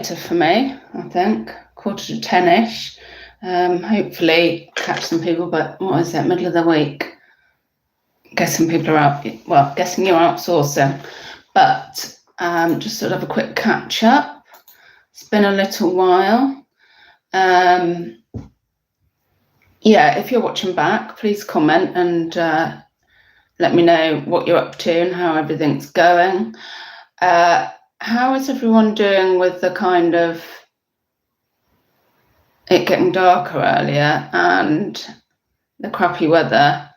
for me, I think, 9:45. Hopefully catch some people, but what is it, middle of the week? Guessing people are out, well, guessing you're outsourcing, but just sort of a quick catch up. It's been a little while. Yeah, if you're watching back, please comment and let me know what you're up to and how everything's going. How is everyone doing with the kind of it getting darker earlier and the crappy weather?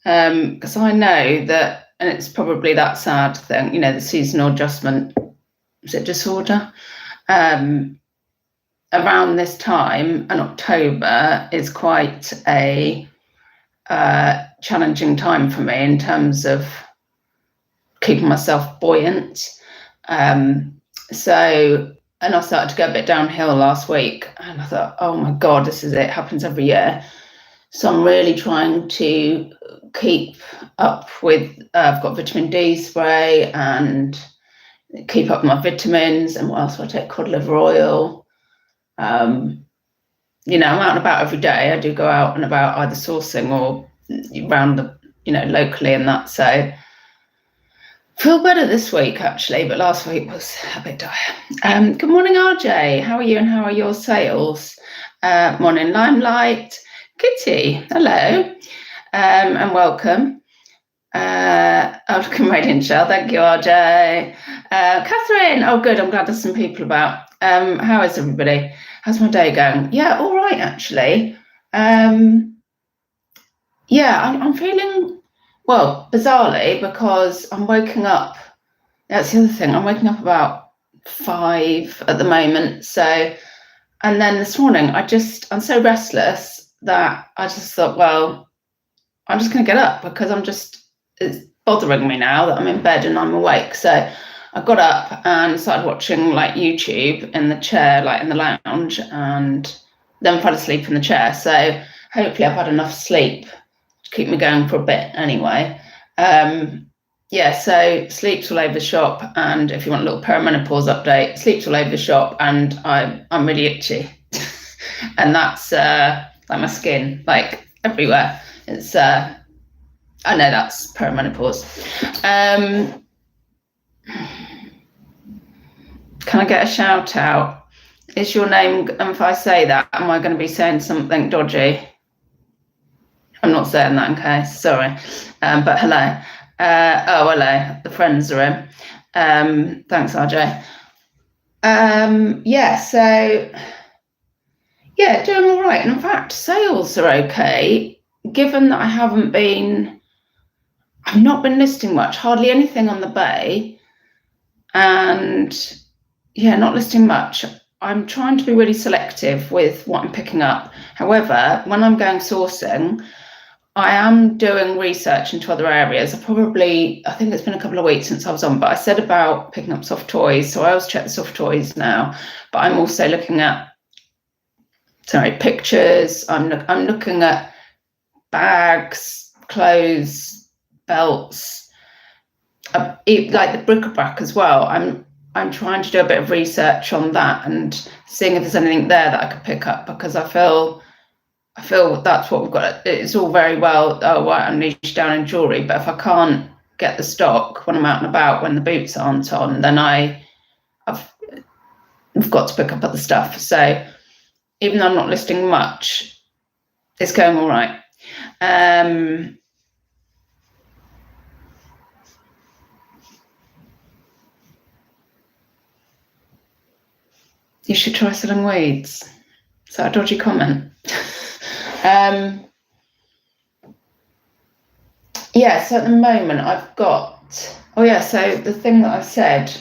Because I know that, and it's probably that sad thing, you know, the seasonal adjustment, is it disorder? Around this time, and October is quite a challenging time for me in terms of keeping myself buoyant. And I started to go a bit downhill last week, and I thought, oh my God, this is it, happens every year. So I'm really trying to keep up with, I've got vitamin D spray and keep up with my vitamins, and what else do I take? Cod liver oil. You know, I'm out and about every day. I do go out and about either sourcing or around the, you know, locally and that. So feel better this week actually, but last week was a bit dire. Good morning, RJ. How are you and how are your sales? Morning, Limelight. Kitty, hello, and welcome. I'll come right in, Shell. Thank you, RJ. Catherine, oh good, I'm glad there's some people about. How is everybody? How's my day going? Yeah, all right, actually. Yeah, I'm feeling, well, bizarrely, because I'm waking up, that's the other thing, I'm waking up about 5 at the moment, so, and then this morning, I'm so restless that I just thought, well, I'm just going to get up because it's bothering me now that I'm in bed and I'm awake. So I got up and started watching like YouTube in the chair, like in the lounge, and then fell asleep in the chair. So hopefully I've had enough sleep to keep me going for a bit anyway. Yeah, so sleep's all over the shop, and if you want a little perimenopause update, sleep's all over the shop, and I'm really itchy. And that's like my skin, like everywhere. It's I know that's perimenopause. Can I get a shout out? Is your name, and if I say that, am I going to be saying something dodgy? I'm not saying that in case, sorry. But hello. Oh, hello. The friends are in. Thanks, RJ. Yeah, so yeah, doing all right. And in fact, sales are okay, given that I've not been listing much, hardly anything on the bay, and yeah, not listing much. I'm trying to be really selective with what I'm picking up. However, when I'm going sourcing, I am doing research into other areas. I think it's been a couple of weeks since I was on, but I said about picking up soft toys. So I always check the soft toys now, but I'm also looking at, pictures. I'm looking at bags, clothes, belts, like the bric-a-brac as well. I'm trying to do a bit of research on that and seeing if there's anything there that I could pick up, because I feel that's what we've got. It's all very well, I'm niche down in jewellery, but if I can't get the stock when I'm out and about, when the boots aren't on, then I've got to pick up other stuff. So even though I'm not listing much, it's going all right. You should try selling weeds. Is that a dodgy comment? Yeah, so at the moment I've got, so the thing that I said,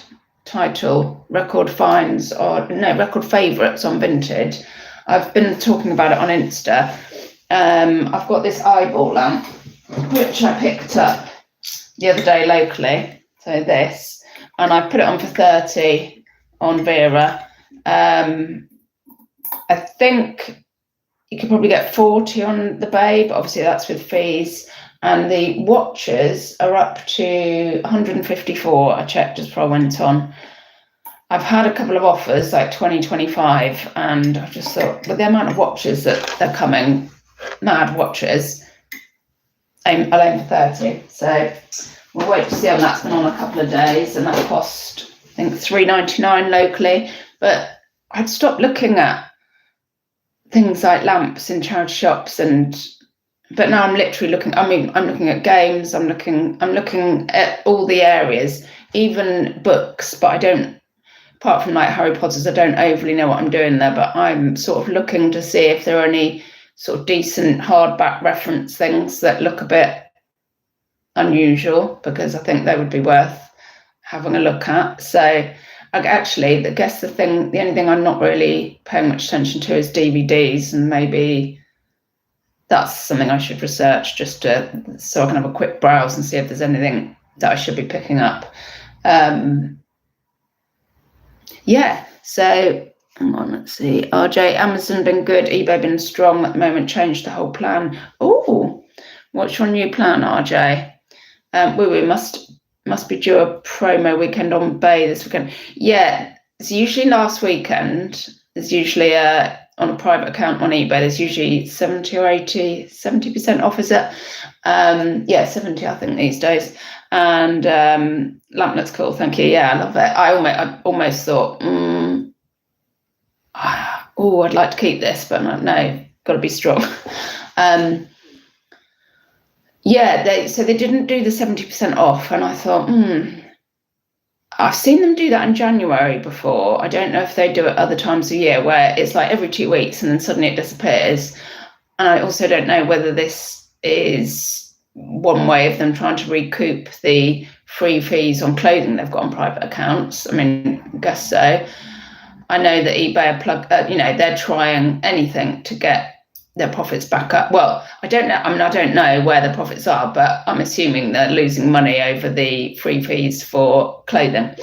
title, record favourites on Vinted. I've been talking about it on Insta. I've got this eyeball lamp, which I picked up the other day locally. So this, and I put it on for 30 on Vera. I think you could probably get 40 on the Bay, but obviously that's with fees. And the watches are up to 154. I checked just before I went on. I've had a couple of offers like 2025, and I've just thought with the amount of watches that they're coming, mad watches, I'll aim for 30. So we'll wait to see on that's been on a couple of days, and that cost I think £3.99 locally. But I'd stopped looking at things like lamps in charity shops, but now I'm literally looking. I mean, I'm looking at games. I'm looking at all the areas, even books. But I don't, apart from like Harry Potter's, I don't overly know what I'm doing there. But I'm sort of looking to see if there are any sort of decent hardback reference things that look a bit unusual, because I think they would be worth having a look at. So actually, I guess the only thing I'm not really paying much attention to is DVDs, and maybe that's something I should research just so I can have a quick browse and see if there's anything that I should be picking up. Yeah, so hang on, let's see. RJ, Amazon been good, eBay been strong at the moment, changed the whole plan. Oh, what's your new plan, RJ? We must be due a promo weekend on Bay this weekend. Yeah, it's usually last weekend. There's usually on a private account on eBay, there's usually 70 or 80, 70% off, is it? 70, I think, these days. And Lamplet's cool, thank you. Yeah, I love it. I almost thought, I'd like to keep this, but no, got to be strong. So they didn't do the 70% off, and I thought, I've seen them do that in January before. I don't know if they do it other times of year where it's like every 2 weeks and then suddenly it disappears. And I also don't know whether this is one way of them trying to recoup the free fees on clothing they've got on private accounts. I mean, I guess so. I know that eBay are they're trying anything to get their profits back up. Well, I don't know. I mean, I don't know where the profits are, but I'm assuming they're losing money over the free fees for clothing.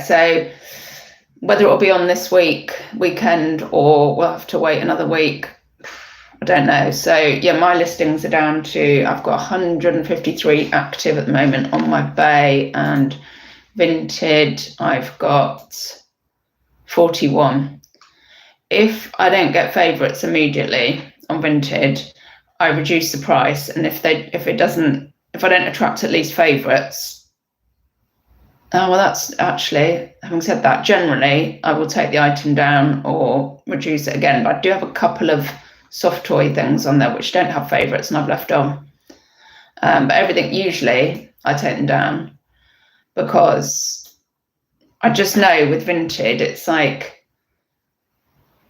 So whether it'll be on this weekend, or we'll have to wait another week, I don't know. So yeah, my listings are down to, I've got 153 active at the moment on my Bay, and Vinted I've got 41. If I don't get favourites immediately on Vinted, I reduce the price, and if I don't attract at least favourites, that's actually, having said that, generally I will take the item down or reduce it again. But I do have a couple of soft toy things on there which don't have favourites and I've left on. But everything, usually I take them down, because I just know with Vinted, it's like,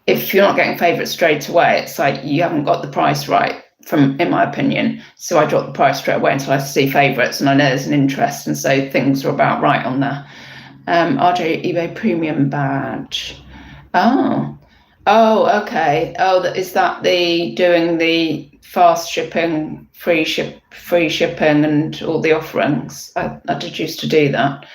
if you're not getting favourites straight away, it's like you haven't got the price right, in my opinion. So I drop the price straight away until I see favourites and I know there's an interest, and so things are about right on there. RJ eBay premium badge. Oh, okay. Is that doing the fast shipping, free shipping, and all the offerings? I did used to do that.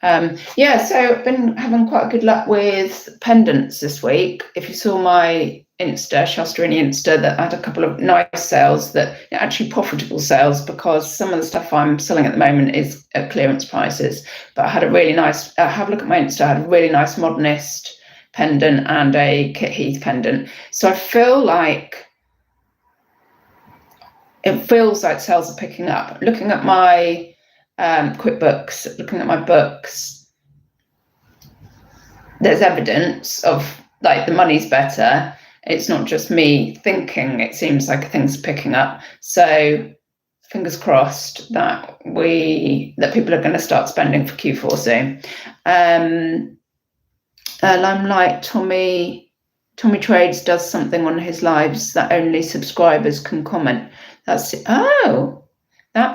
So I've been having quite good luck with pendants this week. If you saw my Insta, Shastarini Insta, that I had a couple of nice sales, that actually profitable sales, because some of the stuff I'm selling at the moment is at clearance prices. But I had a really nice, have a look at my Insta, I had a really nice modernist pendant and a Kit Heath pendant. So I feel like sales are picking up. Looking at my QuickBooks, looking at my books, there's evidence of like the money's better. It's not just me thinking, it seems like things are picking up. So fingers crossed that people are going to start spending for Q4 soon. Limelight Tommy Trades does something on his lives that only subscribers can comment. That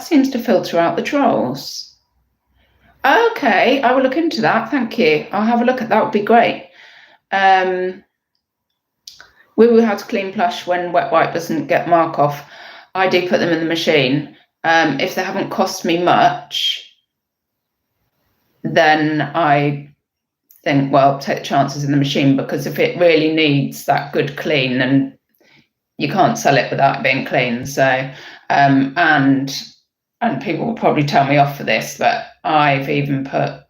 seems to filter out the trolls. Okay, I will look into that. Thank you. I'll have a look at that. Would be great. We will have to clean plush when wet wipe doesn't get mark off. I do put them in the machine. If they haven't cost me much, then I think, well, take the chances in the machine, because if it really needs that good clean, then you can't sell it without it being clean. So, and and people will probably tell me off for this, but I've even put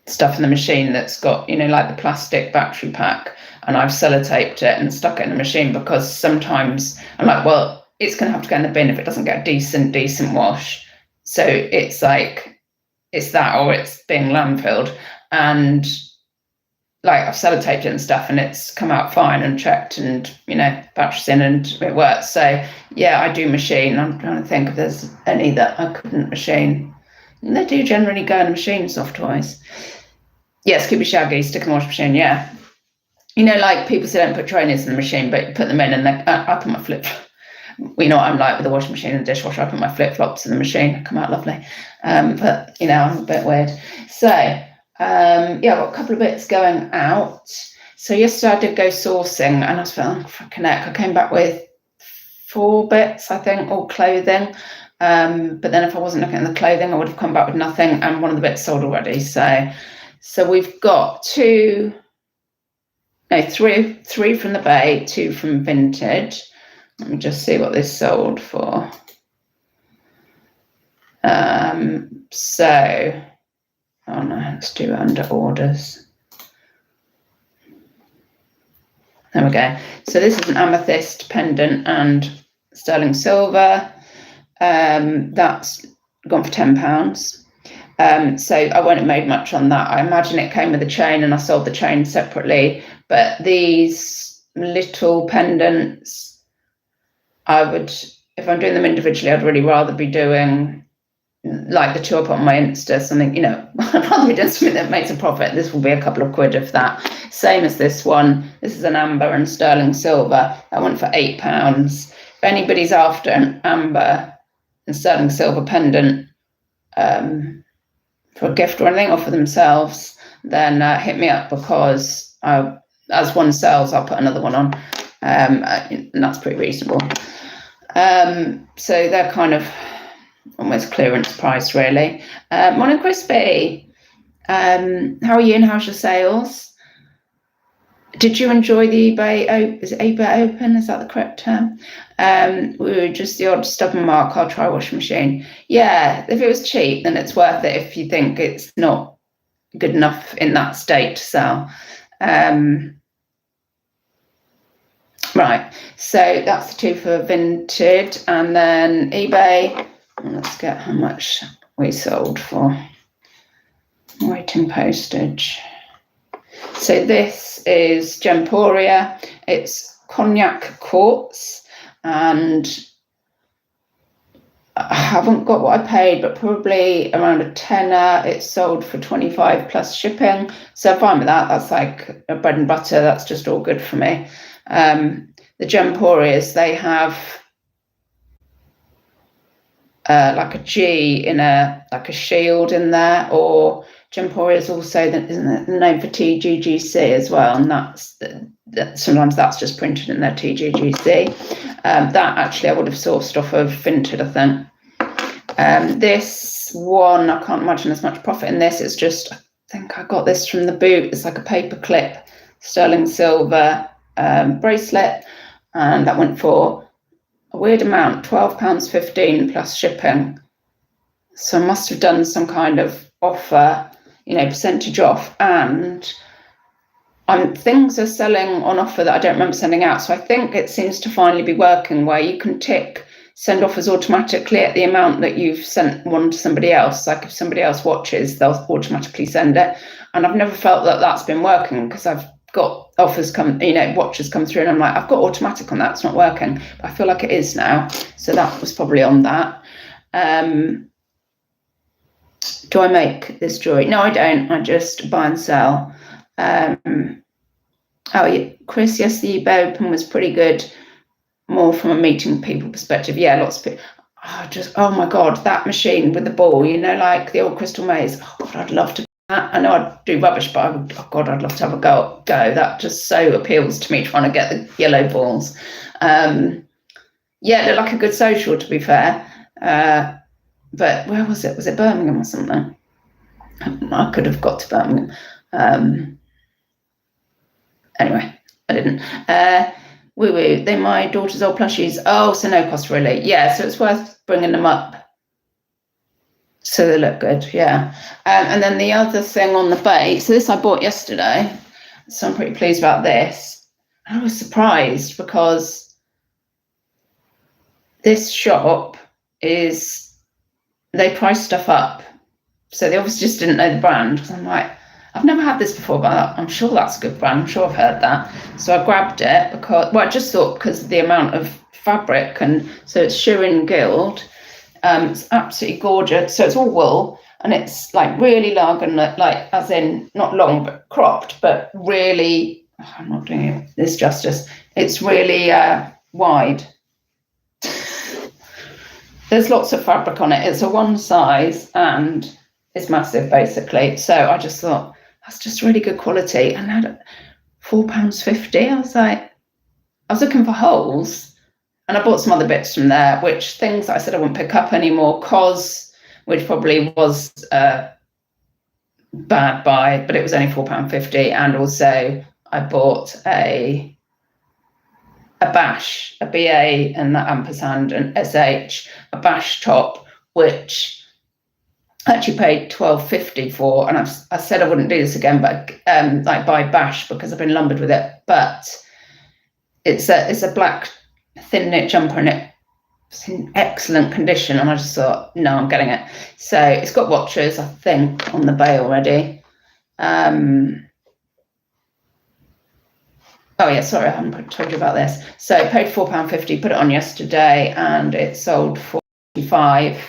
stuff in the machine that's got, like the plastic battery pack, and I've sellotaped it and stuck it in the machine, because sometimes I'm like, well, it's going to have to go in the bin if it doesn't get a decent wash. So it's like, it's that, or it's being landfilled. And like, I've sellotaped it and stuff, and it's come out fine and checked, and batteries in, and it works. So yeah, I do machine. I'm trying to think if there's any that I couldn't machine. And they do generally go in the machine, soft toys. Yes, Scooby Shaggy, stick in the washing machine, yeah. Like people say don't put trainers in the machine, but you put them in, and I put my flip. What I'm like with the washing machine and the dishwasher. I put my flip-flops in the machine, they come out lovely. But I'm a bit weird. So I've got a couple of bits going out. So yesterday I did go sourcing, and I was feeling freaking heck. I came back with 4 bits, I think, all clothing. But then if I wasn't looking at the clothing, I would have come back with nothing, and one of the bits sold already. So we've got 3 from the Bay, 2 from Vinted. Let me just see what this sold for. Let's do it under orders. There we go. So this is an amethyst pendant and sterling silver. That's gone for £10. So I won't have made much on that. I imagine it came with a chain, and I sold the chain separately. But these little pendants, I would, if I'm doing them individually, I'd really rather be doing like the 2 I put on my Insta, something, I'd rather be doing something that makes a profit. This will be a couple of quid of that. Same as this one. This is an amber and sterling silver. That went for £8. If anybody's after an amber and sterling silver pendant for a gift or anything, or for themselves, then hit me up, because as one sells, I'll put another one on, and that's pretty reasonable. So they're kind of almost clearance price, really. Morning, Crispy. How are you, and how's your sales? Did you enjoy the eBay? Is it eBay Open? Is that the correct term? We were just the odd stubborn mark. I'll try washing machine. Yeah, if it was cheap, then it's worth it. If you think it's not good enough in that state to sell. Right, so that's the 2 for Vinted, and then eBay. Let's get how much we sold for. Waiting postage. So this is Gemporia. It's cognac quartz, and I haven't got what I paid, but probably around a tenner. It's sold for 25 plus shipping. So I'm fine with that. That's like a bread and butter. That's just all good for me. The Gemporias, they have like a G in like a shield in there, or Gemporia is also, isn't it, the name for TGGC as well, and that's sometimes that's just printed in their TGGC. That actually I would have sourced off of Vinted, I think. This one, I can't imagine there's much profit in this. It's just, I think I got this from the boot. It's like a paper clip, sterling silver bracelet, and that went for a weird amount, £12.15 plus shipping. So I must have done some kind of offer, percentage off, and things are selling on offer that I don't remember sending out. So I think it seems to finally be working, where you can tick send offers automatically at the amount that you've sent one to somebody else. Like if somebody else watches, they'll automatically send it. And I've never felt that that's been working, because I've got offers come, watches come through, and I'm like, I've got automatic on that, it's not working. But I feel like it is now. So that was probably on that. Do I make this jewelry? No, I don't. I just buy and sell. Chris, yes, the eBay Open was pretty good, more from a meeting people perspective. Yeah, lots of people. Oh my God, that machine with the ball, like the old Crystal Maze. Oh God, I'd love to do that. I know I'd do rubbish, but I'd love to have a go. That just so appeals to me, trying to get the yellow balls. Yeah, they're like a good social, to be fair. But where was it? Was it Birmingham or something? I could have got to Birmingham. Anyway, I didn't. Woo woo. They're my daughter's old plushies. Oh, so no cost really. Yeah, so it's worth bringing them up so they look good. Yeah. And then the other thing on the bay. So this I bought yesterday. So I'm pretty pleased about this. I was surprised because this shop they price stuff up. So they obviously just didn't know the brand. Because I'm like, I've never had this before, but I'm sure that's a good brand. I'm sure I've heard that. So I grabbed it because, well, I just thought because of the amount of fabric. And so it's Sheeran Guild. It's absolutely gorgeous. So it's all wool and it's like really long and like, as in not long, but cropped, but really, I'm not doing this justice. It's really wide. There's lots of fabric on it. It's a one size and it's massive basically. So I just thought that's just really good quality and had £4.50. I was like, I was looking for holes and I bought some other bits from there, which things I said I wouldn't pick up anymore, which probably was a bad buy, but it was only £4.50. And also I bought a bash, a BA and that ampersand and SH, a bash top, which I actually paid £12.50 for. And I said I wouldn't do this again, but like buy bash because I've been lumbered with it. But it's a black thin knit jumper and it's in excellent condition. And I just thought, no, I'm getting it. So it's got watchers, I think, on the bay already. Oh yeah, sorry, I haven't told you about this. So I paid £4.50, put it on yesterday, and it sold for £45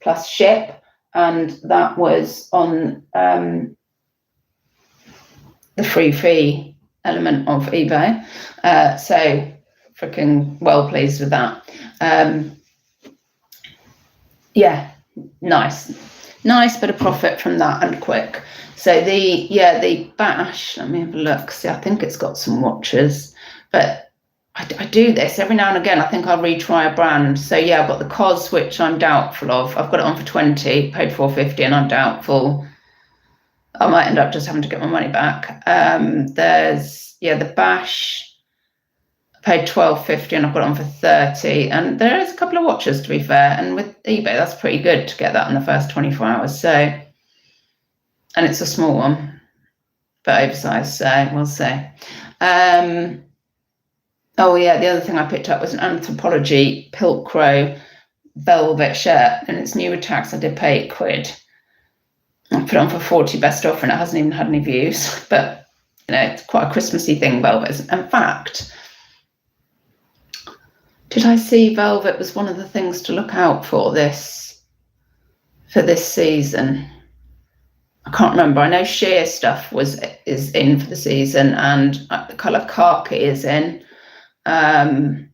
plus ship, and that was on the free fee element of eBay. So freaking well pleased with that. Yeah, nice bit of profit from that and quick. So the bash, let me have a look. See, I think it's got some watches, but I do this every now and again. I think I'll retry a brand. So yeah, I've got the COS, which I'm doubtful of. I've got it on for 20, paid £4.50, and I'm doubtful. I might end up just having to get my money back. There's the bash. Paid £12.50 and I've got it on for 30. And there is a couple of watches, to be fair. And with eBay, that's pretty good to get that in the first 24 hours. So, and it's a small one, but oversized. So we'll see. Oh yeah, the other thing I picked up was an Anthropology Pilcrow velvet shirt, and it's new with tax. I did pay £8. I put it on for 40 best offer, and it hasn't even had any views. But it's quite a Christmassy thing, velvet. In fact, did I see velvet was one of the things to look out for this season? I can't remember. I know sheer stuff is in for the season, and the colour khaki is in. Can't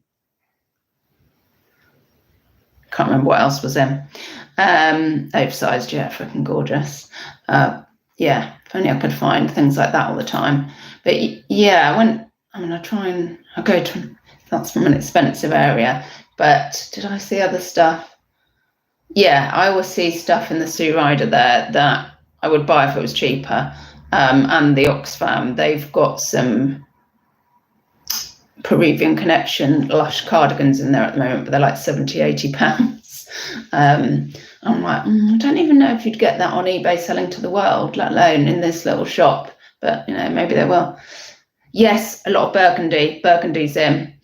remember what else was in. Oversized, yeah, freaking gorgeous. Yeah, if only I could find things like that all the time. But yeah, I go to. That's from an expensive area, but did I see other stuff? Yeah, I always see stuff in the Sue Rider there that I would buy if it was cheaper. And the Oxfam, they've got some Peruvian Connection lush cardigans in there at the moment, but they're like £70-80. I'm like, I don't even know if you'd get that on eBay selling to the world, let alone in this little shop. But maybe they will. Yes, a lot of burgundy. Burgundy's in.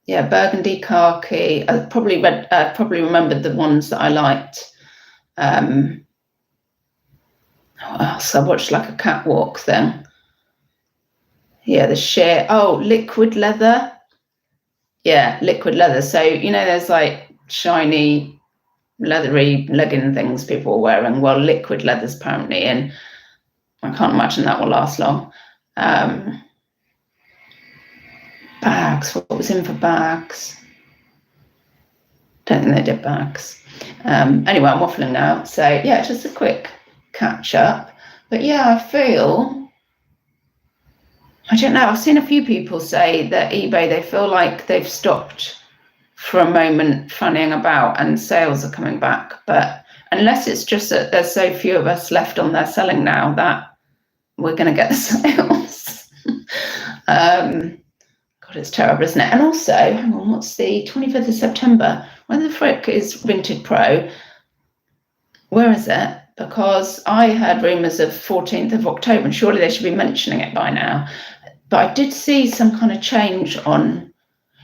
Burgundy, khaki. I probably remembered the ones that I liked. What else? I watched like a catwalk thing. Yeah, the sheer. Oh, liquid leather. Yeah, liquid leather. So there's like shiny, leathery legging things people are wearing. Well, liquid leather's apparently in. I can't imagine that will last long. Bags. What was in for bags? Don't think they did bags. Anyway, I'm waffling now. So yeah, just a quick catch up. But yeah, I don't know. I've seen a few people say that eBay, they feel like they've stopped for a moment fannying about and sales are coming back. But unless it's just that there's so few of us left on there selling now that we're going to get the sales. God, it's terrible, isn't it? And also, hang on, what's the 25th of September? When the frick is Vinted Pro? Where is it? Because I heard rumours of 14th of October, and surely they should be mentioning it by now. But I did see some kind of change on,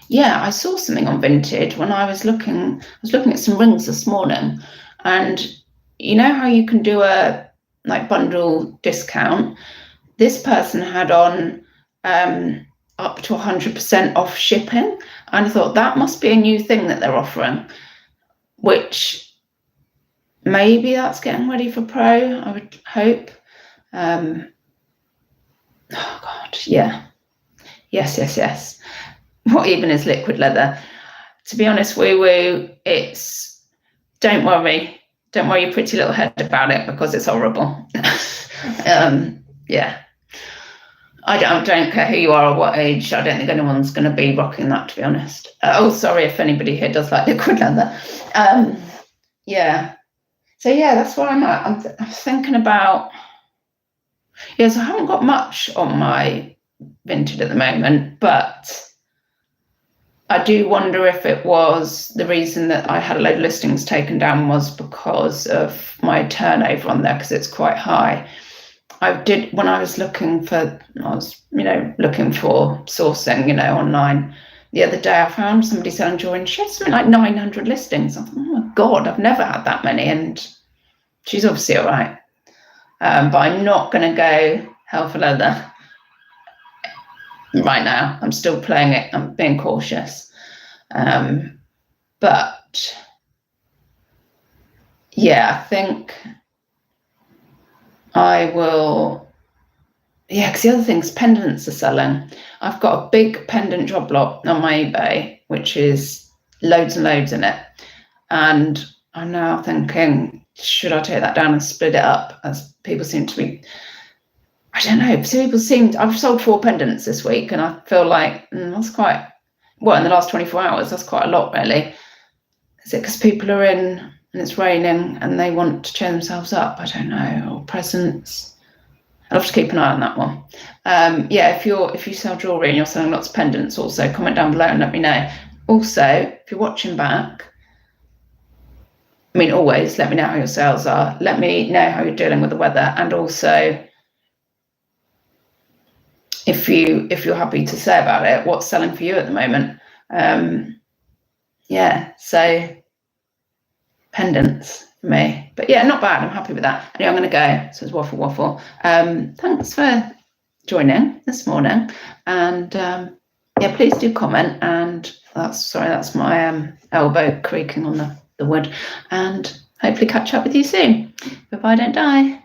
yeah, I saw something on Vinted when I was looking at some rings this morning. And you know how you can do a like bundle discount? This person had on up to 100% off shipping. And I thought that must be a new thing that they're offering, which maybe that's getting ready for Pro, I would hope. Oh God, yeah. Yes. What even is liquid leather? To be honest, woo-woo, it's, don't worry your pretty little head about it, because it's horrible. Yeah. I don't care who you are or what age. I don't think anyone's going to be rocking that, to be honest. Oh, sorry if anybody here does like liquid leather. Yeah. So yeah, that's where I'm at. I'm thinking about, yes, I haven't got much on my Vinted at the moment, but I do wonder if it was the reason that I had a load of listings taken down was because of my turnover on there, because it's quite high. When I was looking for sourcing, online. The other day I found somebody selling jewelry and she had something like 900 listings. I thought, oh my God, I've never had that many. And she's obviously all right. But I'm not going to go hell for leather right now. I'm still playing it. I'm being cautious. But yeah, I think I will. Yeah, because the other thing's pendants are selling. I've got a big pendant job lot on my eBay, which is loads and loads in it. And I'm now thinking, should I take that down and split it up? As people seem to be, I don't know. I've sold 4 pendants this week, and I feel like that's quite, well, in the last 24 hours, that's quite a lot, really. Is it because people are in and it's raining and they want to cheer themselves up? I don't know. Or presents. I'll have to keep an eye on that one. Yeah, if you sell jewellery and you're selling lots of pendants, also comment down below and let me know. Also, if you're watching back, always let me know how your sales are. Let me know how you're dealing with the weather, and also if you're happy to say about it, what's selling for you at the moment. Yeah, so pendants for me, but yeah, not bad. I'm happy with that. Anyway, I'm going to go. So it's waffle. Thanks for joining this morning, and yeah, please do comment. And that's my elbow creaking on the wood, and hopefully catch up with you soon. Bye, don't die.